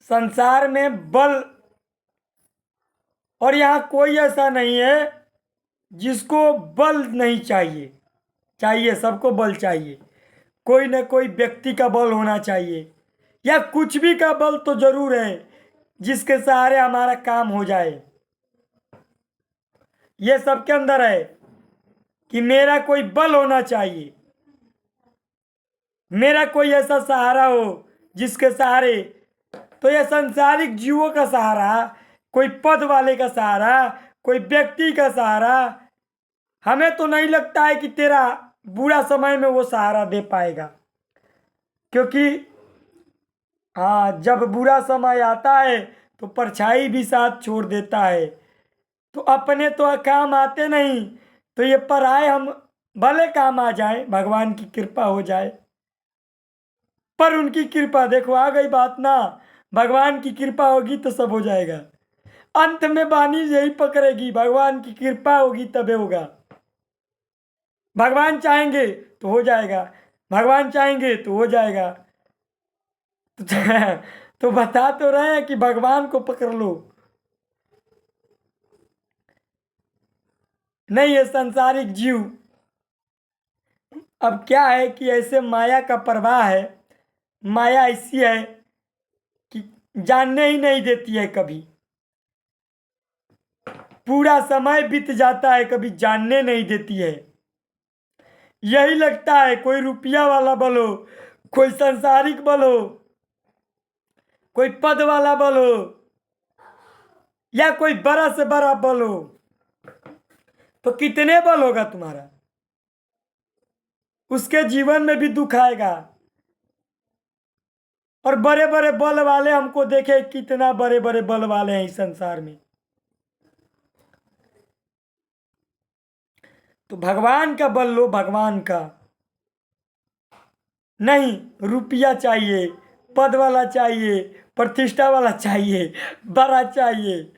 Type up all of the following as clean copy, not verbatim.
संसार में बल, और यहाँ कोई ऐसा नहीं है जिसको बल नहीं चाहिए। चाहिए, सबको बल चाहिए। कोई न कोई व्यक्ति का बल होना चाहिए, या कुछ भी का बल तो जरूर है जिसके सहारे हमारा काम हो जाए। ये सबके अंदर है कि मेरा कोई बल होना चाहिए, मेरा कोई ऐसा सहारा हो जिसके सहारे। तो ये सांसारिक जीवों का सहारा, कोई पद वाले का सहारा, कोई व्यक्ति का सहारा, हमें तो नहीं लगता है कि तेरा बुरा समय में वो सहारा दे पाएगा। क्योंकि हाँ, जब बुरा समय आता है तो परछाई भी साथ छोड़ देता है। तो अपने तो काम आते नहीं, तो ये पराए हम भले काम आ जाए, भगवान की कृपा हो जाए। पर उनकी कृपा, देखो आ गई बात ना, भगवान की कृपा होगी तो सब हो जाएगा। अंत में बानी यही पकड़ेगी, भगवान की कृपा होगी तबे होगा। भगवान चाहेंगे तो हो जाएगा, भगवान चाहेंगे तो हो जाएगा। तो, तो बता तो रहे हैं कि भगवान को पकड़ लो। नहीं, ये सांसारिक जीव, अब क्या है कि ऐसे माया का प्रवाह है। माया ऐसी है कि जानने ही नहीं देती है कभी। पूरा समय बीत जाता है, कभी जानने नहीं देती है। यही लगता है कोई रुपया वाला बल हो, कोई सांसारिक बल हो, कोई पद वाला बल हो, या कोई बड़ा से बड़ा बल हो, तो कितने बल होगा तुम्हारा, उसके जीवन में भी दुख आएगा। और बड़े बड़े बल वाले हमको देखे, कितना बड़े बड़े बल वाले हैं इस संसार में। तो भगवान का बल लो, भगवान का। नहीं, रुपया चाहिए, पद वाला चाहिए, प्रतिष्ठा वाला चाहिए, बड़ा चाहिए।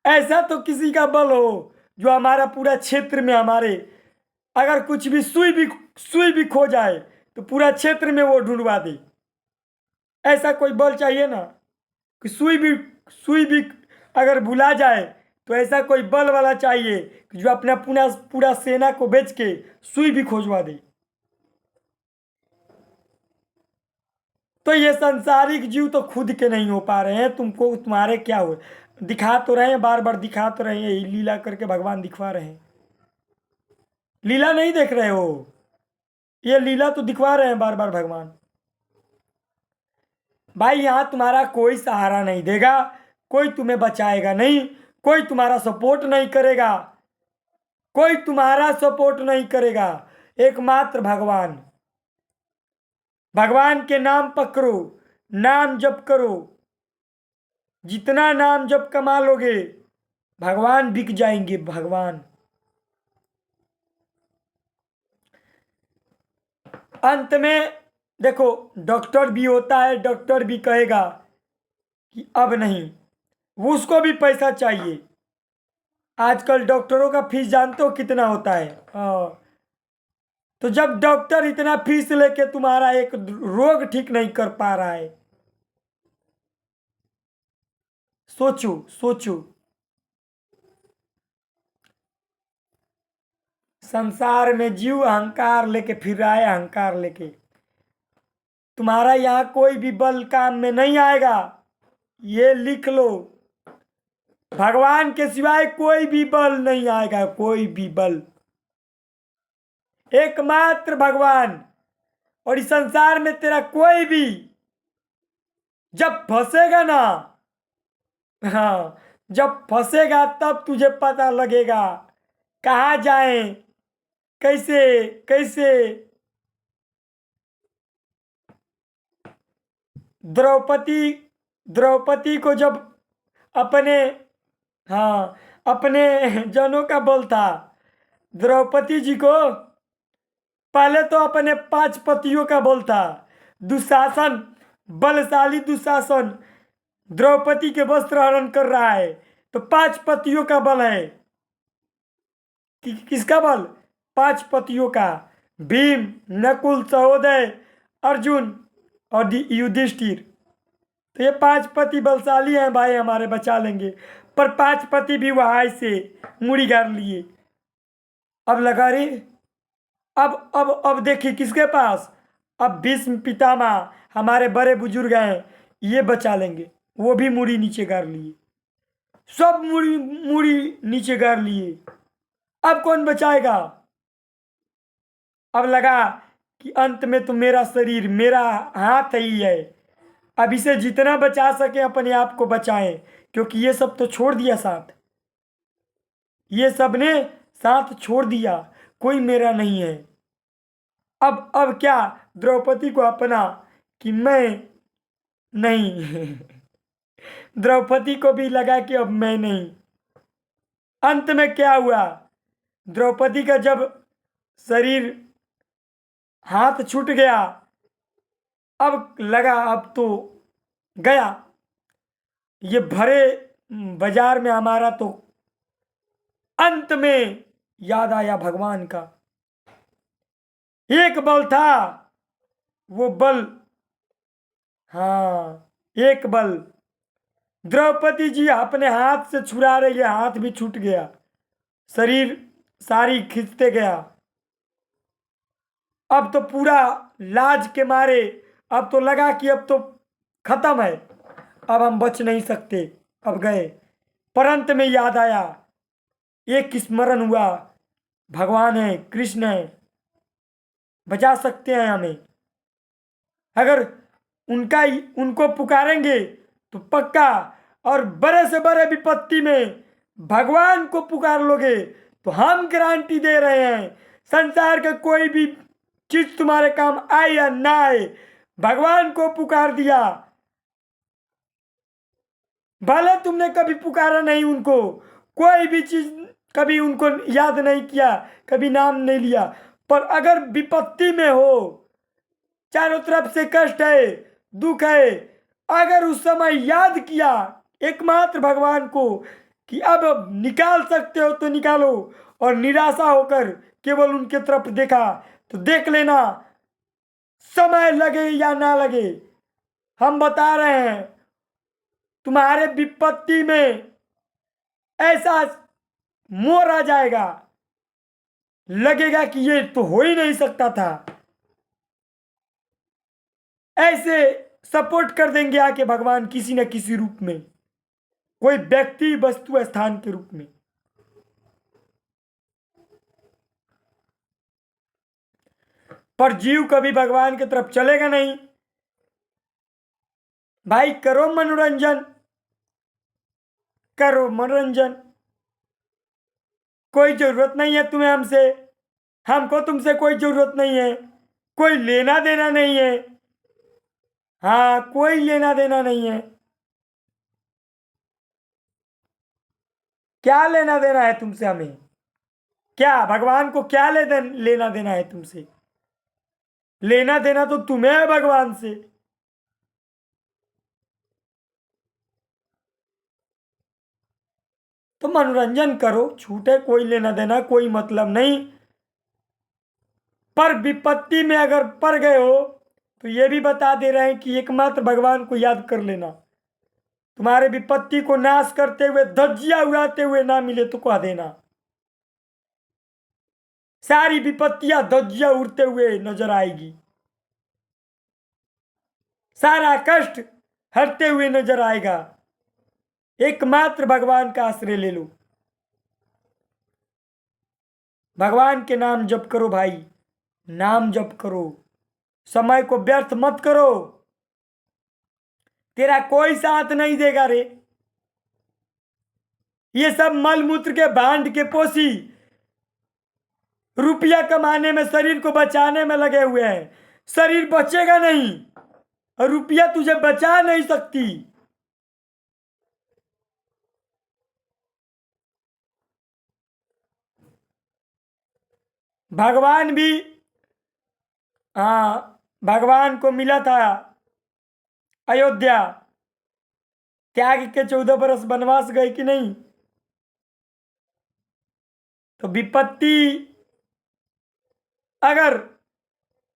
ऐसा तो किसी का बल हो जो हमारा पूरा क्षेत्र में, हमारे अगर कुछ भी सुई भी खो जाए तो पूरा क्षेत्र में वो ढूंढवा दे। ऐसा कोई बल चाहिए ना, कि सुई भी अगर भुला जाए तो ऐसा कोई बल वाला चाहिए कि जो अपना पूरा पूरा सेना को बेच के सुई भी खोजवा दे। तो ये सांसारिक जीव तो खुद के नहीं हो पा रहे हैं, तुमको तुम्हारे क्या हो, दिखा तो रहे हैं, बार बार दिखा तो रहे हैं, यही लीला करके भगवान दिखवा रहे हैं। लीला नहीं देख रहे हो, ये लीला तो दिखवा रहे हैं बार बार भगवान। भाई यहां तुम्हारा कोई सहारा नहीं देगा, कोई तुम्हें बचाएगा नहीं, कोई तुम्हारा सपोर्ट नहीं करेगा, कोई तुम्हारा सपोर्ट नहीं करेगा, एकमात्र भगवान। भगवान के नाम पकड़ो, नाम जप करो, जितना नाम जप कमा लोगे भगवान बिक जाएंगे, भगवान। अंत में देखो, डॉक्टर भी होता है, डॉक्टर भी कहेगा कि अब नहीं, उसको भी पैसा चाहिए। आजकल डॉक्टरों का फीस जानते हो कितना होता है? तो जब डॉक्टर इतना फीस लेके तुम्हारा एक रोग ठीक नहीं कर पा रहा है, सोचो सोचो। संसार में जीव अहंकार लेके फिर रहा है, अहंकार लेके। तुम्हारा यहां कोई भी बल काम में नहीं आएगा, ये लिख लो। भगवान के सिवाय कोई भी बल नहीं आएगा, कोई भी बल, एकमात्र भगवान। और इस संसार में तेरा कोई भी जब फंसेगा ना, हाँ, जब फंसेगा तब तुझे पता लगेगा कहाँ जाएं, कैसे कैसे। द्रौपदी द्रौपदी को जब अपने, हाँ, अपने जनों का बल था, द्रौपदी जी को पहले तो अपने 5 पतियों का बल था। दुशासन, बलशाली दुशासन द्रौपदी के वस्त्र हरण कर रहा है, तो 5 पतियों का बल है। किसका बल? 5 पतियों का। भीम, नकुल, सहोदय, अर्जुन, और युधिष्ठिर। तो ये 5 पति बलशाली हैं भाई, हमारे बचा लेंगे। पर 5 पति भी वहां से मुड़ी गाड़ लिए। अब लगा रे, अब देखिए किसके पास। अब भीष्म पितामह हमारे बड़े बुजुर्ग हैं, ये बचा लेंगे। वो भी मुड़ी नीचे गाड़ लिए, सब मुड़ी मुड़ी नीचे गाड़ लिए। अब कौन बचाएगा। अब लगा कि अंत में तो मेरा शरीर मेरा हाथ ही है। अब इसे जितना बचा सके अपने आप को बचाएं, क्योंकि ये सब तो छोड़ दिया साथ। ये सब ने साथ छोड़ दिया, कोई मेरा नहीं है। अब क्या, द्रौपदी को अपना कि मैं नहीं। द्रौपदी को भी लगा कि अब मैं नहीं। अंत में क्या हुआ, द्रौपदी का जब शरीर हाथ छूट गया, अब लगा अब तो गया। ये भरे बाजार में हमारा तो अंत में याद आया भगवान का। एक बल था, वो बल, हाँ एक बल। द्रौपदी जी अपने हाथ से छुड़ा रही है, हाथ भी छूट गया, शरीर सारी खींचते गया। अब तो पूरा लाज के मारे, अब तो लगा कि अब तो खत्म है, अब हम बच नहीं सकते, अब गए। पर अंत में याद आया, एक स्मरण हुआ, भगवान है, कृष्ण है, बचा सकते हैं हमें। अगर उनको पुकारेंगे तो पक्का, और बड़े से बड़े विपत्ति में भगवान को पुकार लोगे तो हम गारंटी दे रहे हैं, संसार का कोई भी चीज तुम्हारे काम आए या ना आए, भगवान को पुकार दिया, भले तुमने कभी पुकारा नहीं उनको, कोई भी चीज कभी उनको याद नहीं किया, कभी नाम नहीं लिया, पर अगर विपत्ति में हो, चारों तरफ से कष्ट है, दुख है, अगर उस समय याद किया एकमात्र भगवान को कि अब निकाल सकते हो तो निकालो, और निराशा होकर केवल उनके तरफ देखा, तो देख लेना, समय लगे या ना लगे, हम बता रहे हैं तुम्हारे विपत्ति में ऐसा मोड़ आ जाएगा, लगेगा कि ये तो हो ही नहीं सकता था। ऐसे सपोर्ट कर देंगे आके भगवान किसी न किसी रूप में, कोई व्यक्ति वस्तु स्थान के रूप में। पर जीव कभी भगवान की तरफ चलेगा नहीं। भाई करो मनोरंजन, करो मनोरंजन, कोई जरूरत नहीं है तुम्हें हमसे, हमको तुमसे कोई जरूरत नहीं है, कोई लेना देना नहीं है। हाँ कोई लेना देना नहीं है। क्या लेना देना है तुमसे हमें, क्या भगवान को क्या लेना देना है तुमसे। लेना देना तो तुम्हें है भगवान से। तो मनोरंजन करो, छूटे, कोई लेना देना कोई मतलब नहीं। पर विपत्ति में अगर पड़ गए हो तो ये भी बता दे रहे हैं कि एकमात्र भगवान को याद कर लेना। तुम्हारे विपत्ति को नाश करते हुए, धज्जियां उड़ाते हुए ना मिले तो कह देना, सारी विपत्तियां धज्जियां उड़ते हुए नजर आएगी, सारा कष्ट हटते हुए नजर आएगा। एकमात्र भगवान का आश्रय ले लो, भगवान के नाम जप करो भाई, नाम जप करो, समय को व्यर्थ मत करो। तेरा कोई साथ नहीं देगा रे, ये सब मल मूत्र के भांड के पोसी रुपया कमाने में, शरीर को बचाने में लगे हुए हैं। शरीर बचेगा नहीं और रुपया तुझे बचा नहीं सकती। भगवान भी, हाँ भगवान को मिला था अयोध्या, त्याग के 14 बरस वनवास गए कि नहीं। तो विपत्ति, अगर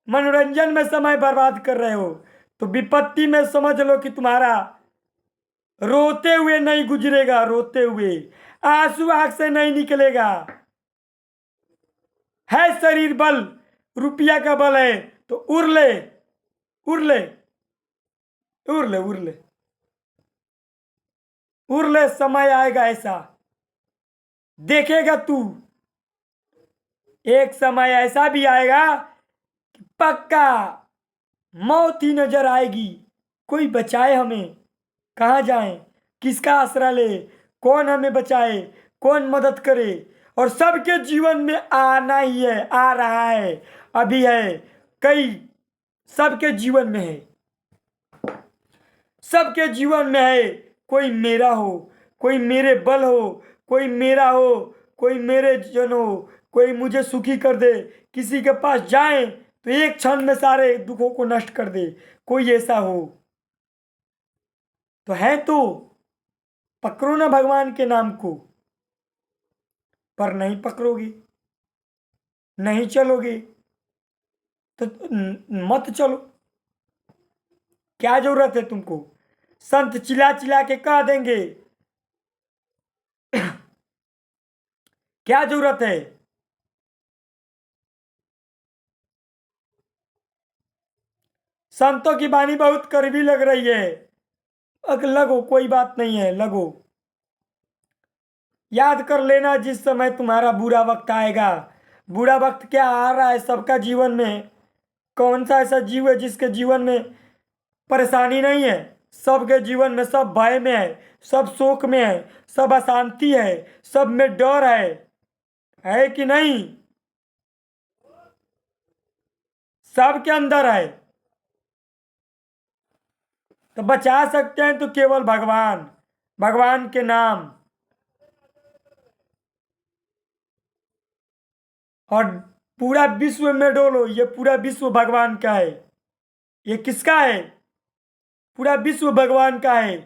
मनोरंजन में समय बर्बाद कर रहे हो तो विपत्ति में समझ लो कि तुम्हारा रोते हुए नहीं गुजरेगा, रोते हुए आंसू आंख से नहीं निकलेगा। है शरीर बल, रुपया का बल है तो उड़ ले, उड़ ले, उड़ ले, उड़ ले, उड़ ले। समय आएगा ऐसा देखेगा तू, एक समय ऐसा भी आएगा कि पक्का मौत ही नजर आएगी। कोई बचाए हमें, कहाँ जाएं, किसका आसरा ले, कौन हमें बचाए, कौन मदद करे। और सबके जीवन में आना ही है, आ रहा है, अभी है, कई सबके जीवन में है, सबके जीवन में है। कोई मेरा हो, कोई मेरे बल हो, कोई मेरा हो, कोई मेरे जन हो, कोई मुझे सुखी कर दे। किसी के पास जाए तो एक क्षण में सारे दुखों को नष्ट कर दे, कोई ऐसा हो तो है। तो पकड़ो ना भगवान के नाम को, पर नहीं पकड़ोगे, नहीं चलोगे तो मत चलो। क्या जरूरत है तुमको? संत चिल्ला चिल्ला के कह देंगे, क्या जरूरत है? संतों की वाणी बहुत कड़वी लग रही है। अगर लगो, कोई बात नहीं है, लगो। याद कर लेना जिस समय तुम्हारा बुरा वक्त आएगा। बुरा वक्त क्या आ रहा है सबका जीवन में। कौन सा ऐसा जीव है जिसके जीवन में परेशानी नहीं है? सबके जीवन में सब भय में है, सब शोक में है, सब अशांति है, सब में डर है कि नहीं? सबके अंदर है। तो बचा सकते हैं तो केवल भगवान, भगवान के नाम। और पूरा विश्व में डोलो, ये पूरा विश्व भगवान का है। ये किसका है? पूरा विश्व भगवान का है।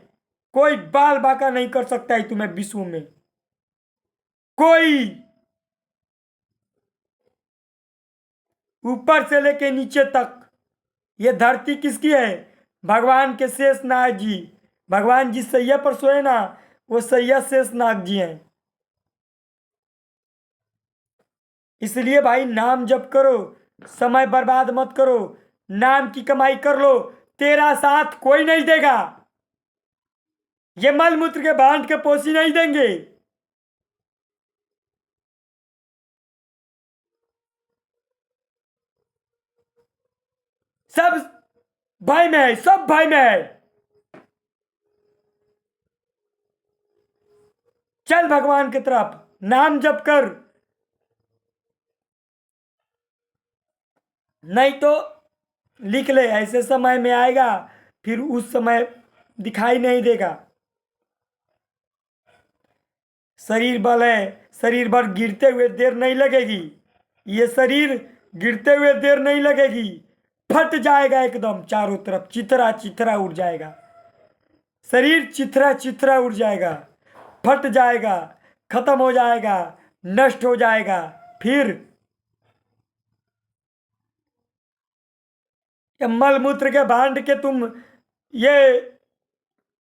कोई बाल बाका नहीं कर सकता है तुम्हें विश्व में, कोई। ऊपर से लेके नीचे तक ये धरती किसकी है? भगवान के शेषनाग जी। भगवान जिस सैया पर सोए ना, वो सैया शेषनाग जी हैं। इसलिए भाई नाम जप करो, समय बर्बाद मत करो, नाम की कमाई कर लो। तेरा साथ कोई नहीं देगा, ये मलमूत्र के बांट के पोसी नहीं देंगे। सब भाई में है, सब भाई में है। चल भगवान की तरफ, नाम जप कर। नहीं तो लिख ले, ऐसे समय में आएगा, फिर उस समय दिखाई नहीं देगा। शरीर बल है, शरीर बल गिरते हुए देर नहीं लगेगी। ये शरीर गिरते हुए देर नहीं लगेगी, फट जाएगा एकदम चारों तरफ, चिथरा चिथरा उड़ जाएगा। शरीर चिथरा चिथरा उड़ जाएगा, फट जाएगा, खत्म हो जाएगा, नष्ट हो जाएगा। फिर ये मलमूत्र के भांड के तुम ये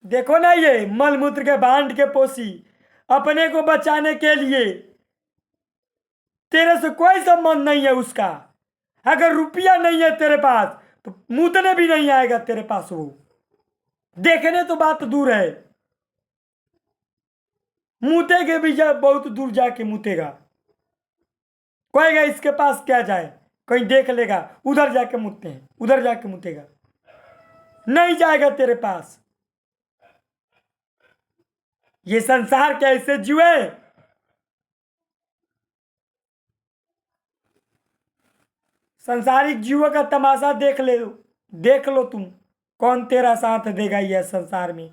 देखो ना, ये मलमूत्र के भांड के पोसी अपने को बचाने के लिए। तेरे से कोई संबंध नहीं है उसका। अगर रुपया नहीं है तेरे पास तो मूतने भी नहीं आएगा तेरे पास वो। देखने तो बात दूर है, मूतेगे भी बहुत दूर जाके मूतेगा। कहेगा इसके पास क्या जाए, कहीं देख लेगा, उधर जाके मूतते हैं, उधर जाके मूतेगा, नहीं जाएगा तेरे पास। ये संसार कैसे जुए? संसारिक जीवों का तमाशा देख ले, देख लो तुम, कौन तेरा साथ देगा यह संसार में?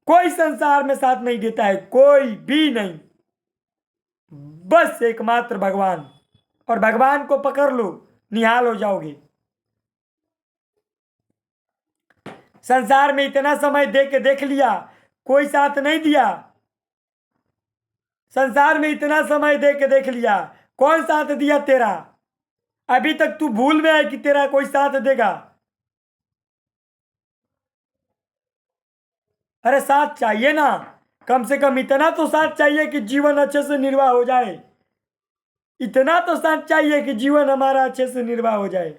कोई संसार में साथ नहीं देता है, कोई भी नहीं। बस एकमात्र भगवान, और भगवान को पकड़ लो, निहाल हो जाओगे। संसार में इतना समय दे के देख लिया, कोई साथ नहीं दिया। संसार में इतना समय दे के देख लिया, कौन साथ दिया तेरा? अभी तक तू भूल में है कि तेरा कोई साथ देगा। अरे साथ चाहिए ना, कम से कम इतना तो साथ चाहिए कि जीवन अच्छे से निर्वाह हो जाए। इतना तो साथ चाहिए कि जीवन हमारा अच्छे से निर्वाह हो जाए।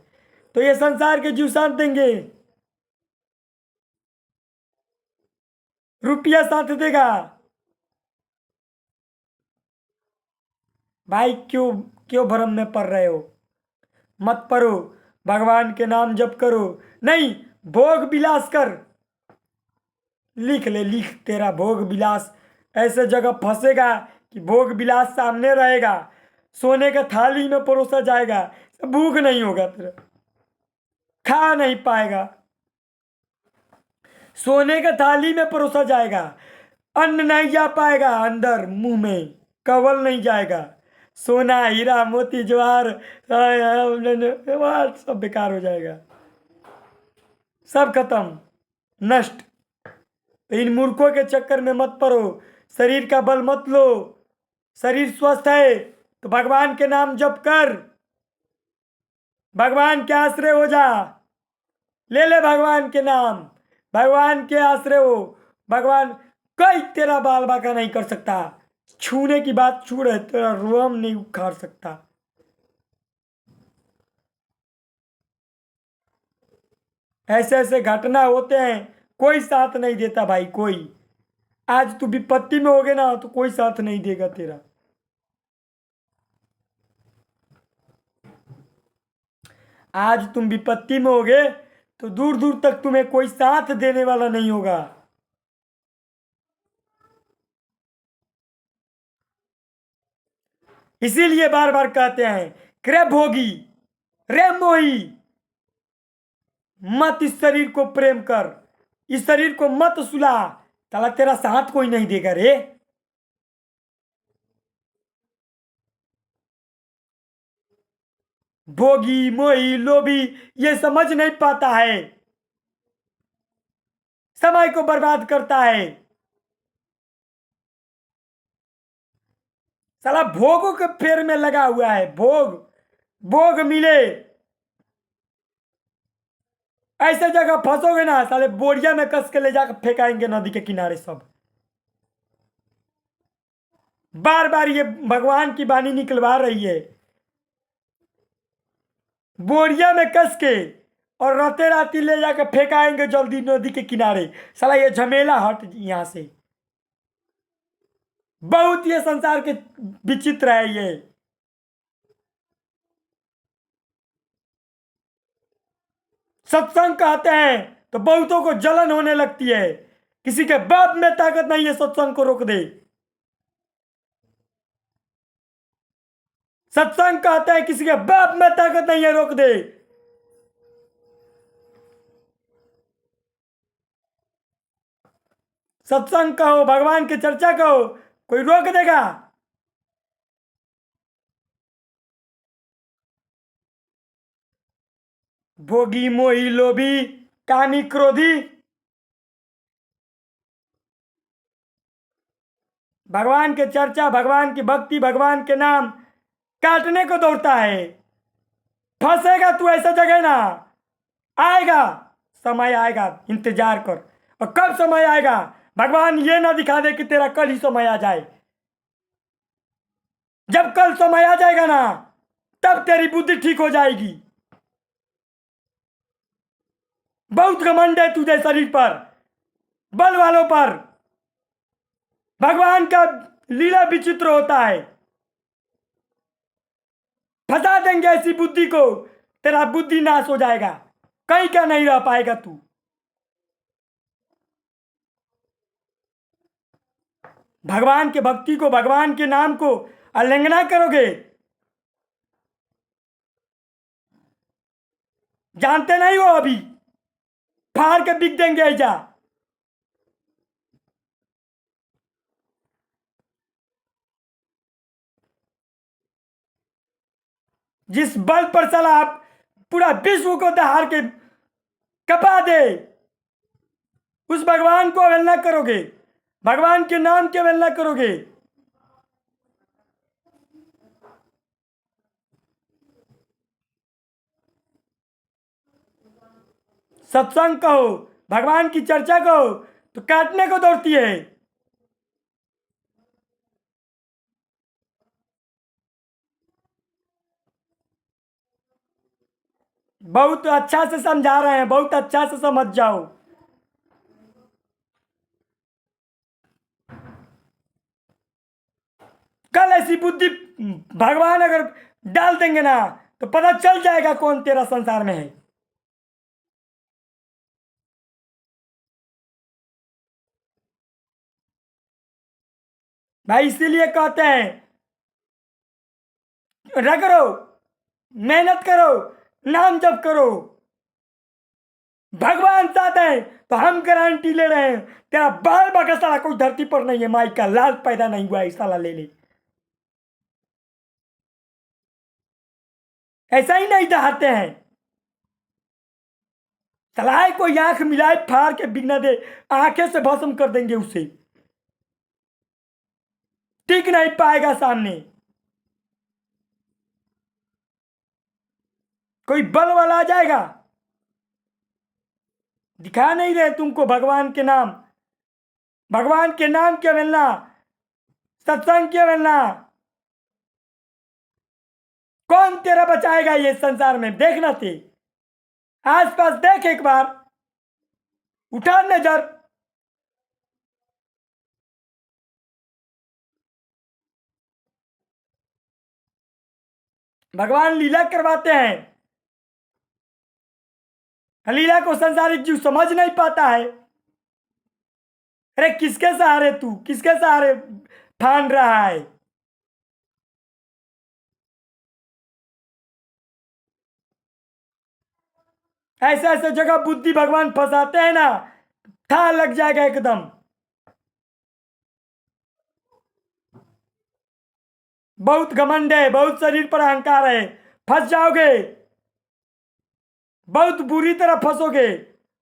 तो ये संसार के जीव साथ देंगे, रुपया साथ देगा। भाई क्यों क्यों भ्रम में पड़ रहे हो? मत पढ़ो, भगवान के नाम जप करो। नहीं, भोग विलास कर। लिख ले, लिख, तेरा भोग विलास ऐसे जगह फंसेगा कि भोग विलास सामने रहेगा, सोने का थाली में परोसा जाएगा, भूख नहीं होगा तेरा, खा नहीं पाएगा। सोने का थाली में परोसा जाएगा, अन्न नहीं जा पाएगा अंदर मुंह में, कवल नहीं जाएगा। सोना हीरा मोती जवाहर सब बेकार हो जाएगा, सब खत्म, नष्ट। तो इन मूर्खों के चक्कर में मत पड़ो, शरीर का बल मत लो। शरीर स्वस्थ है तो भगवान के नाम जप कर, भगवान के आश्रय हो जा। ले ले भगवान के नाम, भगवान के आश्रय हो। भगवान कोई तेरा बाल बाका नहीं कर सकता। छूने की बात छू रहे, तेरा रोम नहीं उखाड़ सकता। ऐसे ऐसे घटना होते हैं, कोई साथ नहीं देता भाई, कोई। आज तू विपत्ति में होगे ना तो कोई साथ नहीं देगा तेरा। आज तुम विपत्ति में होगे तो दूर दूर तक तुम्हें कोई साथ देने वाला नहीं होगा। इसीलिए बार बार कहते हैं, रे भोगी, रे मोही, मत इस शरीर को प्रेम कर, इस शरीर को मत सुला, साला तेरा साथ कोई नहीं देगा रे। भोगी मोही लोभी ये समझ नहीं पाता है, समय को बर्बाद करता है। साला भोगों के फेर में लगा हुआ है, भोग भोग मिले, ऐसे जगह फंसोगे ना साले बोरिया में कस के ले जाकर फेंकाएंगे नदी के किनारे सब। बार बार ये भगवान की वाणी निकलवा रही है, बोरिया में कस के और राते राती ले जाकर फेंकाएंगे जल्दी नदी के किनारे। साला ये झमेला हट यहां से। बहुत ये संसार के विचित्र है ये। सत्संग कहते हैं तो बहुतों को जलन होने लगती है। किसी के बाप में ताकत नहीं है सत्संग को रोक दे। सत्संग कहते हैं किसी के बाप में ताकत नहीं है रोक दे। सत्संग कहो, भगवान की चर्चा कहो, कोई रोक देगा? भोगी मोही लोभी कामी क्रोधी भगवान के चर्चा, भगवान की भक्ति, भगवान के नाम काटने को दौड़ता है। फंसेगा तू ऐसा जगह ना, आएगा समय, आएगा, इंतजार कर। और कब समय आएगा भगवान ये ना दिखा दे कि तेरा कल ही समय आ जाए। जब कल समय आ जाएगा ना तब तेरी बुद्धि ठीक हो जाएगी। बहुत घमंड है तुझे शरीर पर, बल वालों पर। भगवान का लीला विचित्र होता है। फंसा देंगे ऐसी बुद्धि को, तेरा बुद्धि नाश हो जाएगा, कहीं का नहीं रह पाएगा तू। भगवान के भक्ति को, भगवान के नाम को उल्लंघना करोगे, जानते नहीं हो अभी, फाड़ के बिक देंगे ऐसा। जिस बल पर साला आप पूरा विश्व को दहाड़ के कपा दे, उस भगवान को अवहेलना करोगे, भगवान के नाम की अवहेलना करोगे। सत्संग कहो, भगवान की चर्चा कहो, तो काटने को दौड़ती है। बहुत अच्छा से समझा रहे हैं, बहुत अच्छा से समझ जाओ। कल ऐसी बुद्धि भगवान अगर डाल देंगे ना, तो पता चल जाएगा कौन तेरा संसार में है। भाई इसीलिए कहते हैं रगड़ो, मेहनत करो, नाम जप करो। भगवान साथ है तो हम गारंटी ले रहे हैं, तेरा बाल बका साला कोई धरती पर नहीं है, माई का लाल पैदा नहीं हुआ है साला ले ले। ऐसा ही नहीं चाहते हैं। सलाह कोई आंख मिलाए फाड़ के बिगना दे, आंखें से भस्म कर देंगे उसे, टिक नहीं पाएगा सामने। कोई बल वाला आ जाएगा, दिखा नहीं रहे तुमको भगवान के नाम, भगवान के नाम क्या मिलना, सत्संग क्या मिलना। कौन तेरा बचाएगा ये संसार में, देखना थे आसपास देख एक बार, उठा नजर। भगवान लीला करवाते हैं, लीला को संसारिक जीव समझ नहीं पाता है। अरे किसके सहारे तू, किसके सहारे फान रहा है। ऐसे ऐसे जगह बुद्धि भगवान फंसाते हैं ना, था लग जाएगा एकदम। बहुत घमंड है, बहुत शरीर पर अहंकार है, फंस जाओगे, बहुत बुरी तरह फंसोगे।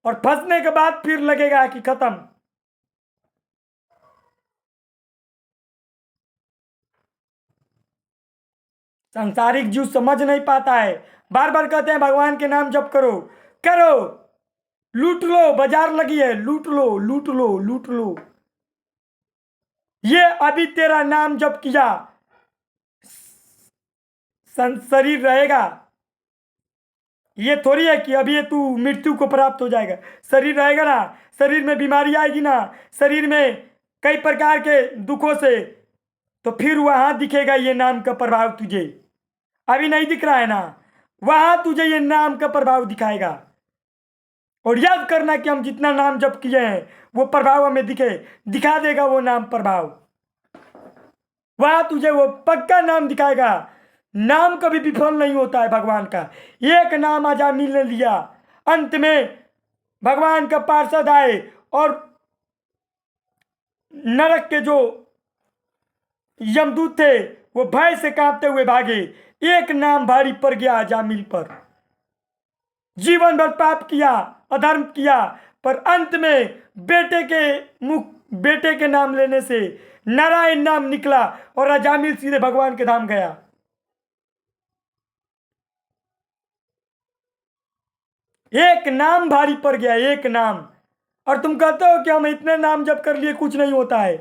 और फंसने के बाद फिर लगेगा कि खत्म। सांसारिक जीव समझ नहीं पाता है। बार बार कहते हैं भगवान के नाम जप करो, करो, लूट लो, बाजार लगी है, लूट लो लूट लो लूट लो। ये अभी तेरा नाम जप किया, शरीर रहेगा। ये थोड़ी है कि अभी ये तू मृत्यु को प्राप्त हो जाएगा। शरीर रहेगा ना, शरीर में बीमारी आएगी ना, शरीर में कई प्रकार के दुखों से, तो फिर वहां दिखेगा ये नाम का प्रभाव तुझे। अभी नहीं दिख रहा है ना, वहां तुझे ये नाम का प्रभाव दिखाएगा। और याद करना कि हम जितना नाम जप किए हैं वो प्रभाव हमें दिखा देगा वो नाम प्रभाव। वहां तुझे वो पक्का नाम दिखाएगा। नाम कभी विफल नहीं होता है भगवान का। एक नाम अजामिल ने लिया, अंत में भगवान का पार्षद आए और नरक के जो यमदूत थे वो भय से कांपते हुए भागे। एक नाम भारी पड़ गया अजामिल पर। जीवन भर पाप किया, अधर्म किया, पर अंत में बेटे के नाम लेने से नारायण नाम निकला और अजामिल सीधे भगवान के धाम गया। एक नाम भारी पड़ गया, एक नाम। और तुम कहते हो कि हम इतने नाम जप कर लिए कुछ नहीं होता है।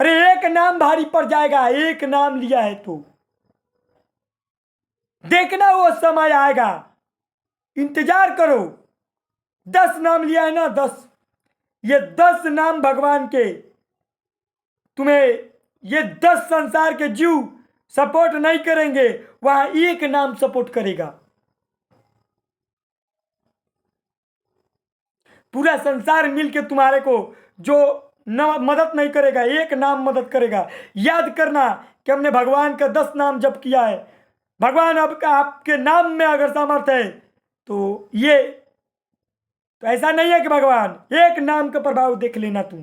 अरे एक नाम भारी पड़ जाएगा, एक नाम लिया है तो देखना वो समय आएगा, इंतजार करो। 10 नाम लिया है ना, 10, ये 10 नाम भगवान के तुम्हें, ये 10 संसार के जीव सपोर्ट नहीं करेंगे, वहां एक नाम सपोर्ट करेगा। पूरा संसार मिलके तुम्हारे को जो मदद नहीं करेगा, एक नाम मदद करेगा। याद करना कि हमने भगवान का 10 नाम जप किया है। भगवान आपके नाम में अगर सामर्थ्य है तो ये, तो ऐसा नहीं है कि भगवान, एक नाम का प्रभाव देख लेना तुम।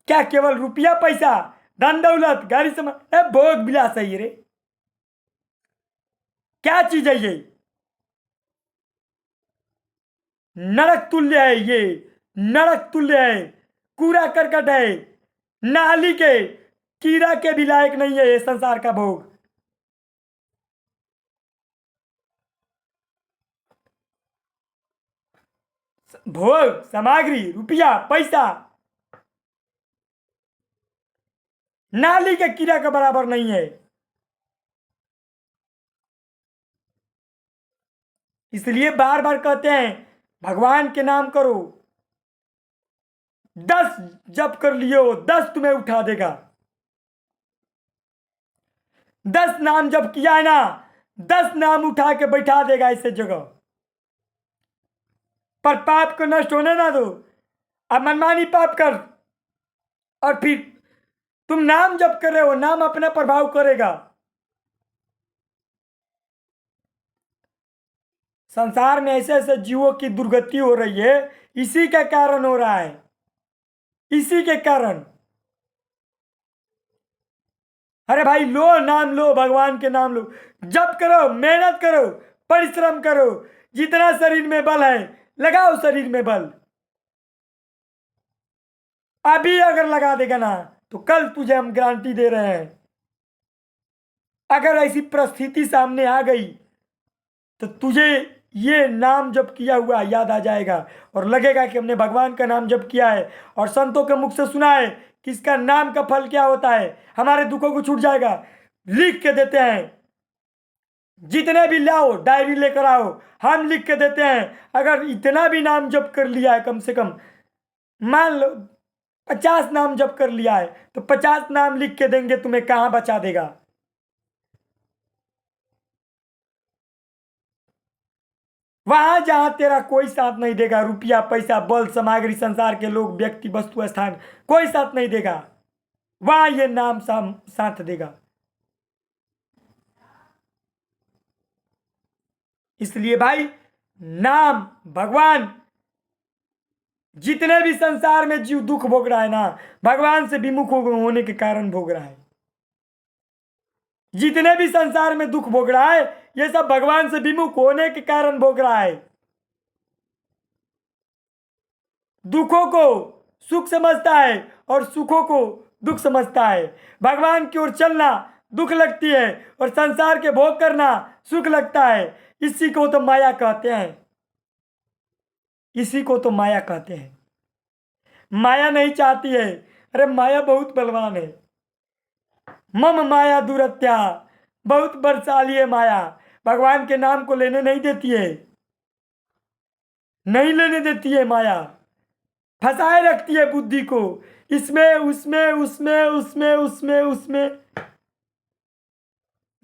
क्या केवल रुपया पैसा, धन दौलत, गाड़ी से भोग विलास है ये रे? क्या चीज है ये? नरक तुल्य है ये, नरक तुल्य है, कूड़ा करकट है, नाली के कीड़ा के भी लायक नहीं है ये संसार का भोग। भोग सामग्री रुपया पैसा नाली के कीड़ा के बराबर नहीं है। इसलिए बार बार कहते हैं भगवान के नाम करो, 10 जप कर लिए हो 10 तुम्हें उठा देगा। 10 नाम जप किया है ना, 10 नाम उठा के बैठा देगा ऐसे जगह पर। पाप को नष्ट होने ना दो। अब मनमानी पाप कर और फिर तुम नाम जप कर रहे हो, नाम अपना प्रभाव करेगा। संसार में ऐसे ऐसे जीवों की दुर्गति हो रही है, इसी के कारण हो रहा है, इसी के कारण। अरे भाई लो नाम लो, भगवान के नाम लो, जप करो, मेहनत करो, परिश्रम करो, जितना शरीर में बल है लगाओ शरीर में बल। अभी अगर लगा देगा ना तो कल तुझे हम गारंटी दे रहे हैं, अगर ऐसी परिस्थिति सामने आ गई तो तुझे ये नाम जप किया हुआ याद आ जाएगा और लगेगा कि हमने भगवान का नाम जप किया है और संतों के मुख से सुना है कि इसका नाम का फल क्या होता है, हमारे दुखों को छूट जाएगा। लिख के देते हैं, जितने भी लाओ डायरी लेकर आओ, हम लिख के देते हैं। अगर इतना भी नाम जप कर लिया है, कम से कम मान लो 50 नाम जप कर लिया है तो 50 नाम लिख के देंगे, तुम्हें कहां बचा देगा। वहां जहां तेरा कोई साथ नहीं देगा, रुपया पैसा बल सामग्री संसार के लोग व्यक्ति वस्तु स्थान कोई साथ नहीं देगा, वहां ये नाम साथ देगा। इसलिए भाई नाम भगवान, जितने भी संसार में जीव दुख भोग रहा है ना, भगवान से विमुख होने के कारण भोग रहा है। जितने भी संसार में दुख भोग रहा है ये सब भगवान से विमुख होने के कारण भोग रहा है। दुखों को सुख समझता है और सुखों को दुख समझता है। भगवान की ओर चलना दुख लगती है और संसार के भोग करना सुख लगता है। इसी को तो माया कहते हैं, इसी को तो माया कहते हैं। माया नहीं चाहती है, अरे माया बहुत बलवान है। मम माया दुरत्या, बहुत बलशाली है माया, भगवान के नाम को लेने नहीं देती है, नहीं लेने देती है माया, फंसाए रखती है बुद्धि को, इसमें उसमें उसमें उसमें उसमें उसमें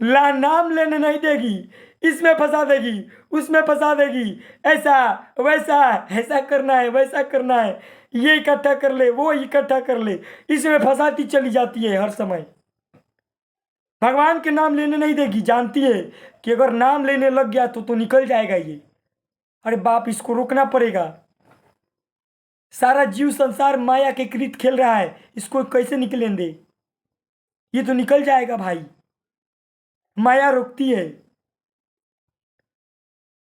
नाम लेने नहीं देगी, इसमें फंसा देगी, उसमें फंसा देगी, ऐसा वैसा, ऐसा करना है वैसा करना है, ये इकट्ठा कर ले वो इकट्ठा कर ले, इसमें फंसाती चली जाती है हर समय। भगवान के नाम लेने नहीं देगी, जानती है कि अगर नाम लेने लग गया तो निकल जाएगा ये। अरे बाप, इसको रोकना पड़ेगा। सारा जीव संसार माया के कृत खेल रहा है, इसको कैसे निकलें दे, ये तो निकल जाएगा भाई। माया रोकती है,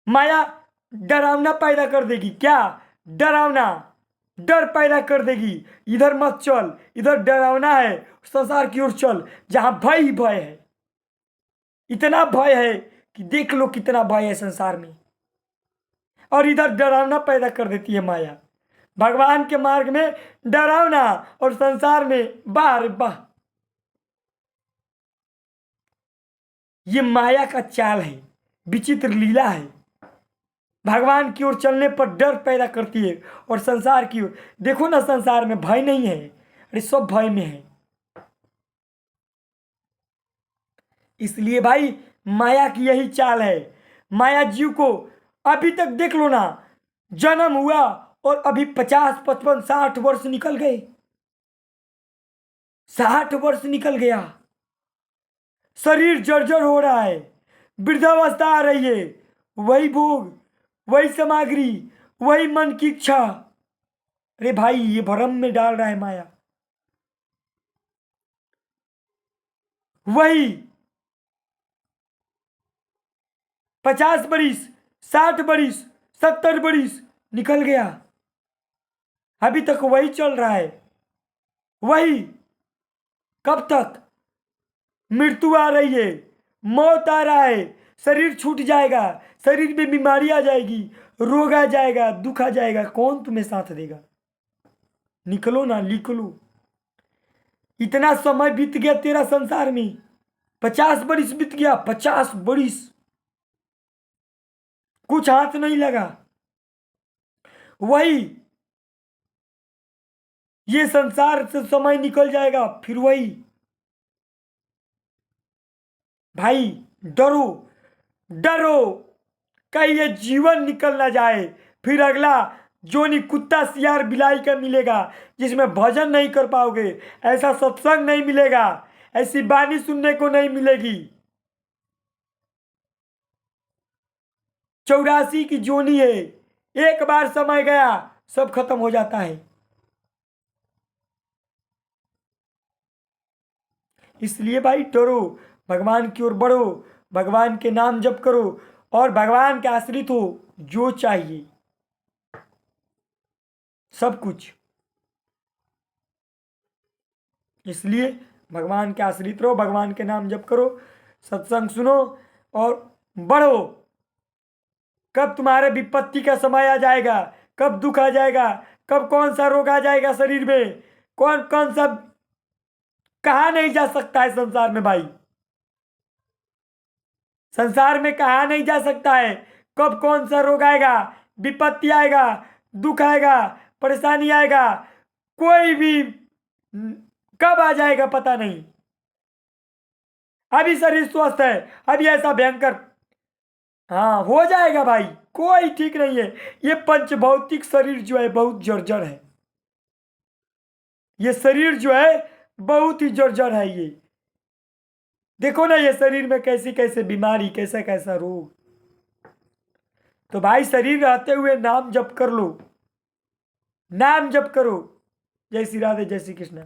माया डरावना पैदा कर देगी। क्या डरावना? डर पैदा कर देगी, इधर मत चल, इधर डरावना है, संसार की ओर चल जहां भय ही भय है। इतना भय है कि देख लो कितना भय है संसार में, और इधर डरावना पैदा कर देती है माया। भगवान के मार्ग में डरावना और संसार में बाहर बाह। ये माया का चाल है, विचित्र लीला है। भगवान की ओर चलने पर डर पैदा करती है और संसार की ओर देखो ना, संसार में भय नहीं है, अरे सब भय में है। इसलिए भाई माया की यही चाल है। माया जीव को अभी तक देख लो ना, जन्म हुआ और अभी 50 55 60 वर्ष निकल गए, 60 वर्ष निकल गया, शरीर जर्जर हो रहा है, वृद्धावस्था आ रही है, वही भोग, वही सामग्री, वही मन की इच्छा। अरे भाई ये भ्रम में डाल रहा है माया। वही 50 बरिस, 60 बरिस, 70 बरिस निकल गया, अभी तक वही चल रहा है। वही कब तक? मृत्यु आ रही है, मौत आ रहा है, शरीर छूट जाएगा, शरीर में बीमारी आ जाएगी, रोग आ जाएगा, दुख आ जाएगा, कौन तुम्हें साथ देगा? निकलो ना, निकलो। इतना समय बीत गया तेरा संसार में, 50 बरिस बीत गया, 50 बरिस, कुछ हाथ नहीं लगा। वही ये संसार से समय निकल जाएगा, फिर वही। भाई डरो, डरो कहीं ये जीवन निकल ना जाए, फिर अगला जोनी कुत्ता सियार बिलाई का मिलेगा, जिसमें भजन नहीं कर पाओगे, ऐसा सत्संग नहीं मिलेगा, ऐसी बानी सुनने को नहीं मिलेगी। 84 की जोनी है, एक बार समय गया सब खत्म हो जाता है। इसलिए भाई डरो, भगवान की ओर बढ़ो, भगवान के नाम जप करो और भगवान के आश्रित हो। जो चाहिए सब कुछ। इसलिए भगवान के आश्रित रहो, भगवान के नाम जप करो, सत्संग सुनो और बढ़ो। कब तुम्हारे विपत्ति का समय आ जाएगा, कब दुख आ जाएगा, कब कौन सा रोग आ जाएगा शरीर में, कौन कौन सा कहा नहीं जा सकता है संसार में भाई। संसार में कहा नहीं जा सकता है, कब कौन सा रोग आएगा, विपत्ति आएगा, दुख आएगा, परेशानी आएगा, कोई भी कब आ जाएगा पता नहीं। अभी शरीर स्वस्थ है, अभी ऐसा भयंकर हाँ हो जाएगा भाई, कोई ठीक नहीं है। ये पंचभौतिक शरीर जो है बहुत जर्जर है, ये शरीर जो है बहुत ही जर्जर है। ये देखो ना, ये शरीर में कैसी कैसे बीमारी, कैसा कैसा रोग। तो भाई शरीर रहते हुए नाम जप कर लो, नाम जप करो। जय श्री राधे, जय श्री कृष्ण।